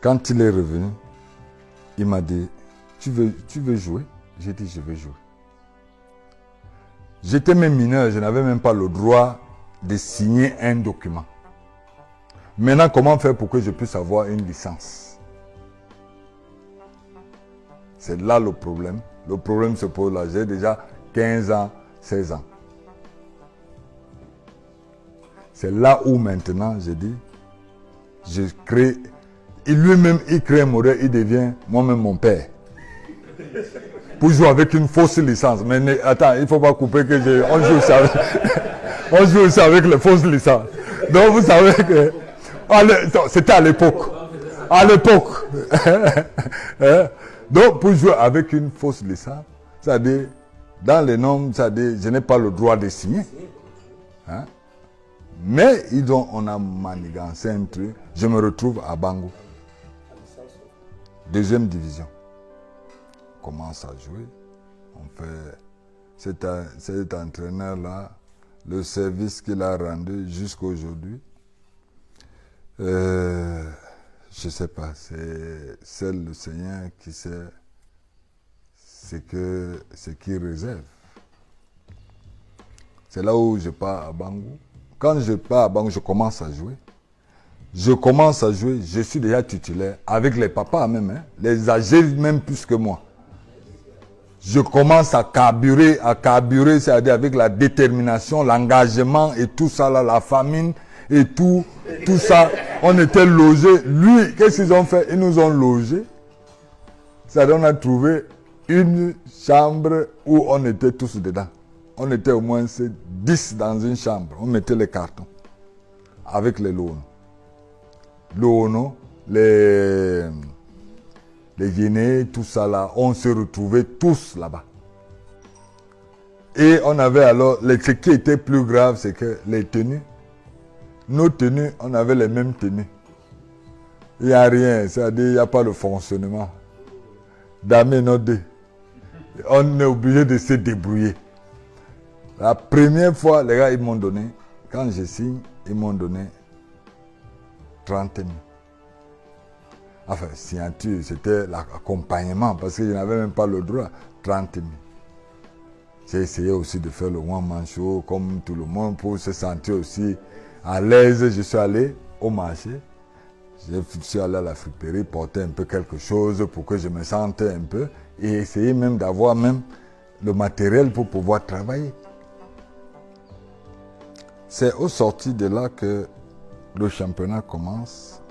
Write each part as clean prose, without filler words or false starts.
Quand il est revenu, il m'a dit, tu veux jouer? J'ai dit, je vais jouer. J'étais même mineur, je n'avais même pas le droit de signer un document. Maintenant, comment faire pour que je puisse avoir une licence? C'est là le problème. Le problème se pose là. J'ai déjà 15 ans, 16 ans. C'est là où maintenant, j'ai dit, je crée, et lui-même, il crée un modèle, il devient moi-même mon père. Pour jouer avec une fausse licence. Mais attends, il ne faut pas couper que on joue aussi avec, on joue aussi avec les fausses licences. Donc vous savez que, c'était à l'époque. À l'époque. Donc pour jouer avec une fausse licence, c'est-à-dire, dans les normes, c'est-à-dire, je n'ai pas le droit de signer. Hein? Mais on a manigancé un truc. Je me retrouve à Bango. Deuxième division. On commence à jouer. On fait cet entraîneur-là, le service qu'il a rendu jusqu'à aujourd'hui. Je ne sais pas, c'est seul le Seigneur qui sait ce qu'il réserve. C'est là où je pars à Bango. Quand je pars à Bango, je commence à jouer. Je suis déjà titulaire, avec les papas même, hein, les âgés même plus que moi. Je commence à carburer, c'est-à-dire avec la détermination, l'engagement et tout ça, là, la famine et tout ça. On était logés. Lui, qu'est-ce qu'ils ont fait? Ils nous ont logés. C'est-à-dire on a trouvé une chambre où on était tous dedans. On était au moins 10 dans une chambre. On mettait les cartons avec les lonos. Les Guinéens, tout ça là, on se retrouvait tous là-bas. Et on avait alors, ce qui était plus grave, c'est que les tenues, nos tenues, on avait les mêmes tenues. Il n'y a rien, c'est-à-dire il n'y a pas de fonctionnement. Damé nodé. On est obligé de se débrouiller. La première fois, les gars, ils m'ont donné, quand je signe, ils m'ont donné 30 000. Enfin, signature, c'était l'accompagnement, parce que je n'avais même pas le droit. 30 000. J'ai essayé aussi de faire le one-man show, comme tout le monde, pour se sentir aussi à l'aise. Je suis allé au marché. Je suis allé à la friperie, porter un peu quelque chose pour que je me sente un peu. Et essayer même d'avoir même le matériel pour pouvoir travailler. C'est au sorti de là que le championnat commence.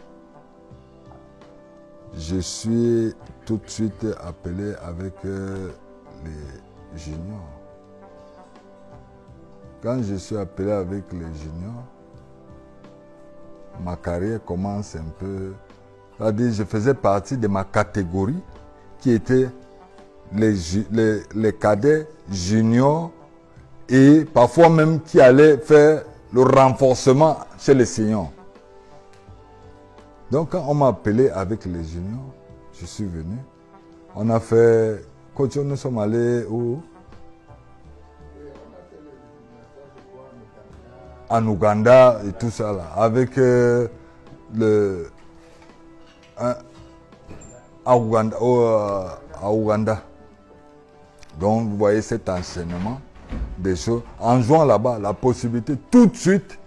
Je suis tout de suite appelé avec les juniors. Quand je suis appelé avec les juniors, ma carrière commence un peu... C'est-à-dire, je faisais partie de ma catégorie qui était les cadets juniors et parfois même qui allaient faire le renforcement chez les seniors. Donc quand on m'a appelé avec les juniors, je suis venu. On a fait... Quand nous sommes allés où? En Ouganda et tout ça là. Avec à Ouganda. Donc vous voyez cet enchaînement des choses. En jouant là-bas, la possibilité tout de suite.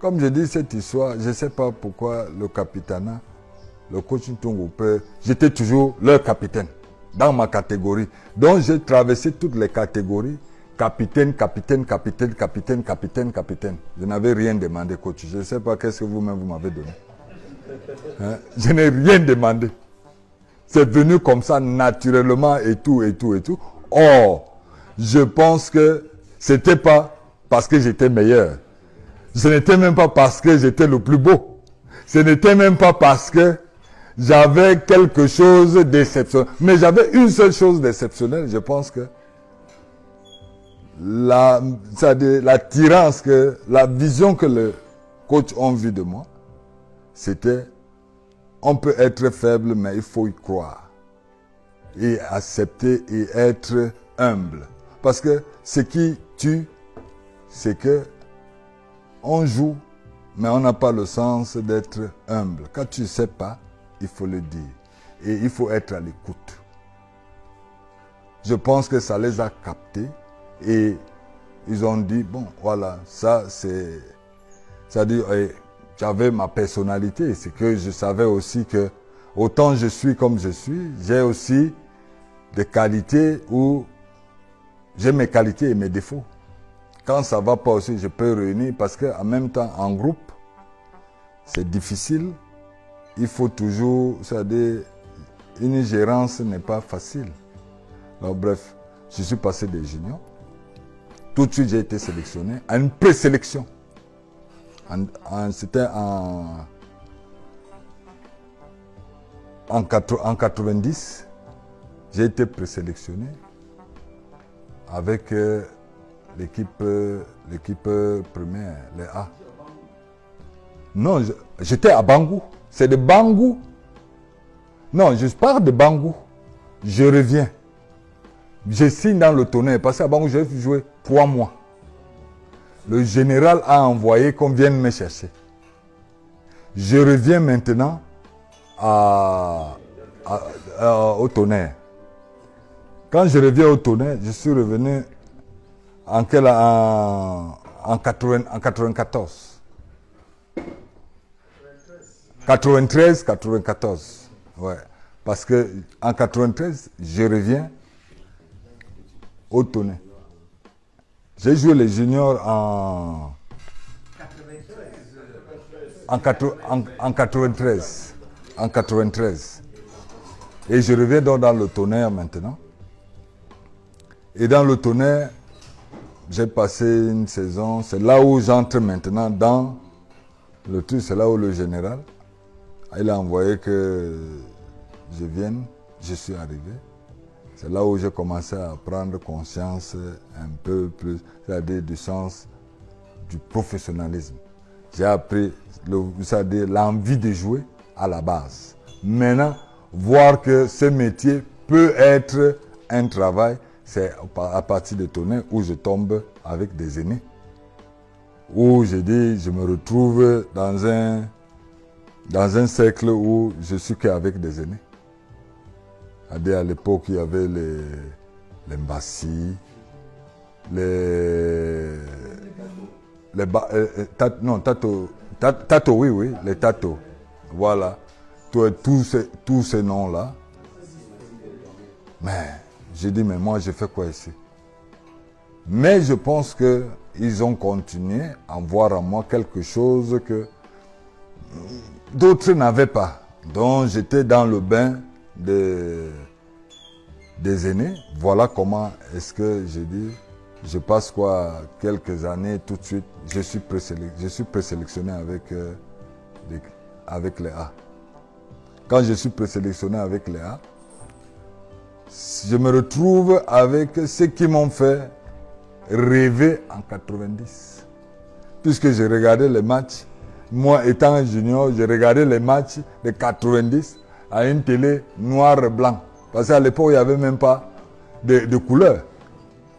Comme je dis cette histoire, je ne sais pas pourquoi le capitana, le coach Ntungoupe, j'étais toujours leur capitaine dans ma catégorie. Donc j'ai traversé toutes les catégories. Capitaine. Je n'avais rien demandé, coach. Je ne sais pas qu'est-ce que vous-même vous m'avez donné. Hein? Je n'ai rien demandé. C'est venu comme ça naturellement et tout. Or, je pense que ce n'était pas parce que j'étais meilleur. Ce n'était même pas parce que j'étais le plus beau. Ce n'était même pas parce que j'avais quelque chose d'exceptionnel. Mais j'avais une seule chose d'exceptionnelle. Je pense que la vision que le coach a vue de moi, c'était, on peut être faible, mais il faut y croire. Et accepter et être humble. Parce que ce qui tue, c'est que on joue, mais on n'a pas le sens d'être humble. Quand tu ne sais pas, il faut le dire. Et il faut être à l'écoute. Je pense que ça les a captés et ils ont dit, bon, voilà, ça c'est... C'est-à-dire, j'avais ma personnalité, c'est que je savais aussi que autant je suis comme je suis, j'ai aussi des qualités où j'ai mes qualités et mes défauts. Quand ça ne va pas aussi, je peux réunir parce qu'en même temps, en groupe, c'est difficile. Il faut toujours, c'est-à-dire, une gérance n'est pas facile. Alors bref, je suis passé des juniors. Tout de suite, j'ai été sélectionné à une présélection. C'était en 90, j'ai été présélectionné avec l'équipe première, les A. Non, j'étais à Bangou. C'est de Bangou. Non, je pars de Bangou. Je reviens. Je signe dans le tonnerre parce qu'à Bangou, j'ai joué 3 mois. Le général a envoyé qu'on vienne me chercher. Je reviens maintenant au tonnerre. Quand je reviens au tonnerre, je suis revenu en 94. 93, ouais. Parce que en 93, je reviens au tonnerre. J'ai joué les juniors en 93. En 93. Et je reviens donc dans le tonnerre maintenant. Et dans le tonnerre, j'ai passé une saison. C'est là où j'entre maintenant dans le truc. C'est là où le général, il a envoyé que je vienne. Je suis arrivé. C'est là où j'ai commencé à prendre conscience un peu plus, c'est-à-dire du sens du professionnalisme. J'ai appris, c'est-à-dire l'envie de jouer à la base. Maintenant, voir que ce métier peut être un travail, c'est à partir de tonnerre où je tombe avec des aînés. Où je dis, je me retrouve dans un cercle où je suis qu'avec des aînés. À l'époque, il y avait les Mbassi, Tato, oui, les Tato. Voilà. Tous ces noms-là. Mais, j'ai dit, mais moi, je fais quoi ici? Mais je pense qu'ils ont continué à voir en moi quelque chose que d'autres n'avaient pas. Donc, j'étais dans le bain des aînés. Voilà comment est-ce que je dis, je passe quelques années tout de suite, je suis présélectionné avec les A. Quand je suis présélectionné avec les A, je me retrouve avec ceux qui m'ont fait rêver en 90. Puisque j'ai regardé les matchs, moi étant un junior, j'ai regardé les matchs de 90 à une télé noir et blanc. Parce qu'à l'époque, il n'y avait même pas de couleur.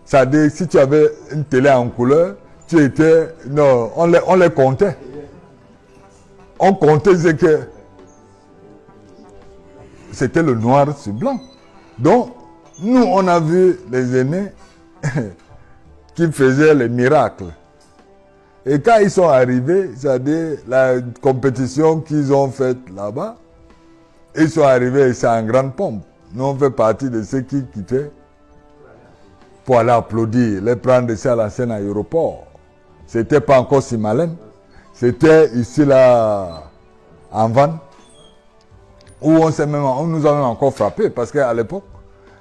C'est-à-dire, si tu avais une télé en couleur, tu étais... Non, on les comptait. On comptait ce que... C'était le noir sur blanc. Donc, nous, on a vu les aînés qui faisaient les miracles. Et quand ils sont arrivés, c'est-à-dire la compétition qu'ils ont faite là-bas, ils sont arrivés, c'est en grande pompe. Nous, on fait partie de ceux qui quittaient pour aller applaudir, les prendre ici à l'ancien aéroport. C'était pas encore si malin. C'était ici, là, en Vannes, où on nous a même encore frappé, parce qu'à l'époque,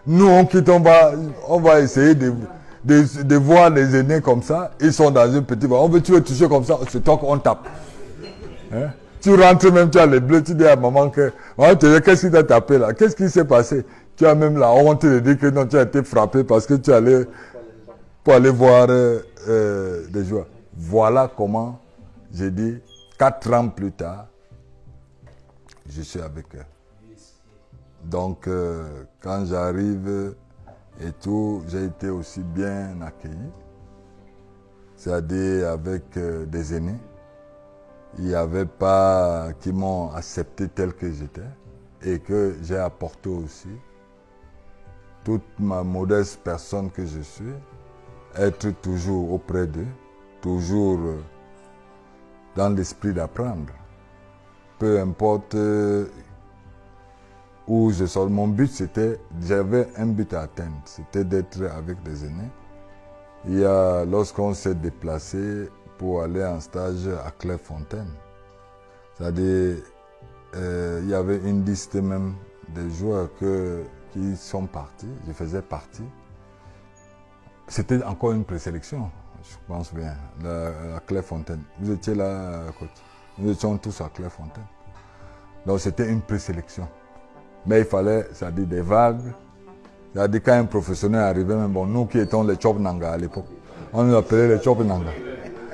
nous, on quitte, on va essayer de voir les aînés comme ça. Ils sont dans une petite... tu veux toucher comme ça, c'est toi qu'on tape. Hein? Tu rentres même, tu as les bleus, tu dis à maman que... Qu'est-ce qui t'a tapé là? Qu'est-ce qui s'est passé? Tu as même la honte de dire que non, tu as été frappé parce que tu allais pour aller voir des joueurs. Voilà comment, j'ai dit, 4 ans plus tard, je suis avec eux. Donc, quand j'arrive et tout, j'ai été aussi bien accueilli. C'est-à-dire avec des aînés. Il n'y avait pas qui m'ont accepté tel que j'étais. et que j'ai apporté aussi, toute ma modeste personne que je suis, être toujours auprès d'eux, toujours dans l'esprit d'apprendre. Peu importe où je sors, mon but c'était, j'avais un but à atteindre, c'était d'être avec des aînés. Il y a, lorsqu'on s'est déplacé pour aller en stage à Clairefontaine, c'est-à-dire, il y avait une liste même des joueurs qui sont partis, je faisais partie. C'était encore une présélection, je pense bien, à Clairefontaine. Vous étiez là, coach. Nous étions tous à Clairefontaine. Donc c'était une présélection. Mais il fallait, c'est-à-dire des vagues. C'est-à-dire quand un professionnel arrivait, même bon, nous qui étions les Chop Nanga à l'époque, on nous appelait les Chop Nanga.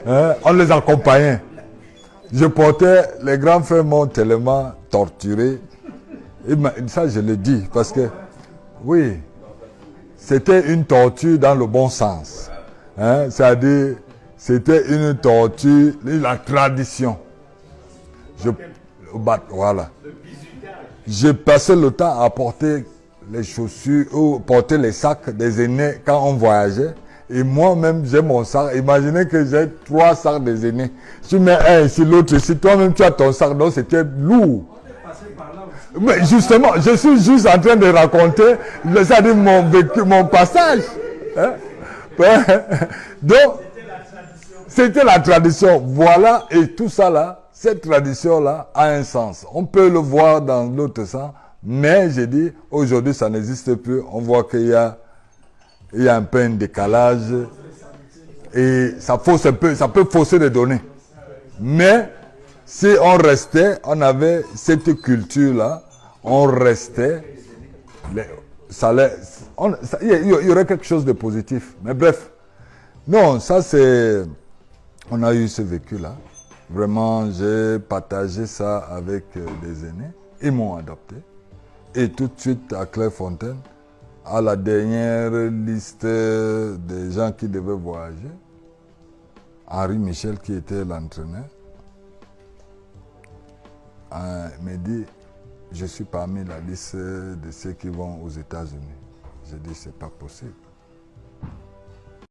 Hein? On les accompagnait. Je portais, les grands frères m'ont tellement torturé. Et ça, je le dis parce que, oui, c'était une torture dans le bon sens. Hein? C'est-à-dire, c'était une torture, la tradition. Voilà. J'ai passé le temps à porter les chaussures ou porter les sacs des aînés quand on voyageait. Et moi-même, j'ai mon sac. Imaginez que j'ai 3 sacs des aînés. Tu mets un ici, l'autre ici. Toi-même, tu as ton sac. Donc, c'était lourd. Mais justement, je suis juste en train de raconter, c'est-à-dire mon passage. Hein? Donc, c'était la tradition. Voilà, et tout ça là, cette tradition-là a un sens. On peut le voir dans l'autre sens, mais j'ai dit, aujourd'hui, ça n'existe plus. On voit qu'il y a un peu un décalage et ça fausse un peu, ça peut fausser les données. Mais si on restait, on avait cette culture-là, on restait, il y aurait quelque chose de positif. Mais bref, non, ça c'est, on a eu ce vécu-là. Vraiment, j'ai partagé ça avec des aînés. Ils m'ont adopté. Et tout de suite, à Clairefontaine, à la dernière liste des gens qui devaient voyager, Henri Michel, qui était l'entraîneur, m'a dit, je suis parmi la liste de ceux qui vont aux États-Unis. J'ai dit, c'est pas possible.